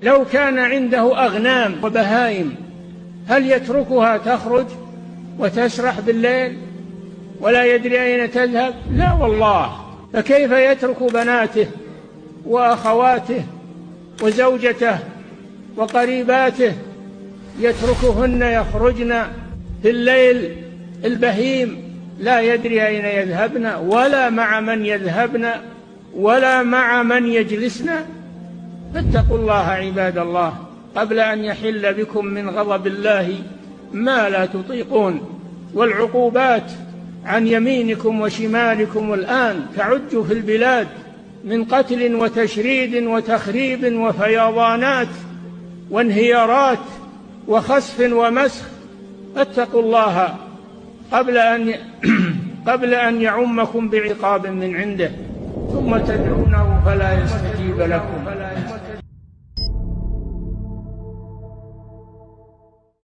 لو كان عنده أغنام وبهائم هل يتركها تخرج وتسرح بالليل ولا يدري أين تذهب؟ لا والله. فكيف يترك بناته وأخواته وزوجته وقريباته، يتركهن يخرجن في الليل البهيم لا يدري أين يذهبن ولا مع من يذهبن ولا مع من يجلسن؟ فاتقوا الله عباد الله قبل أن يحل بكم من غضب الله ما لا تطيقون. والعقوبات عن يمينكم وشمالكم الآن تعج في البلاد من قتل وتشريد وتخريب وفيضانات وانهيارات وخسف ومسخ. فاتقوا الله قبل أن يعمكم بعقاب من عنده ثم تدعونه فلا يستجيب لكم.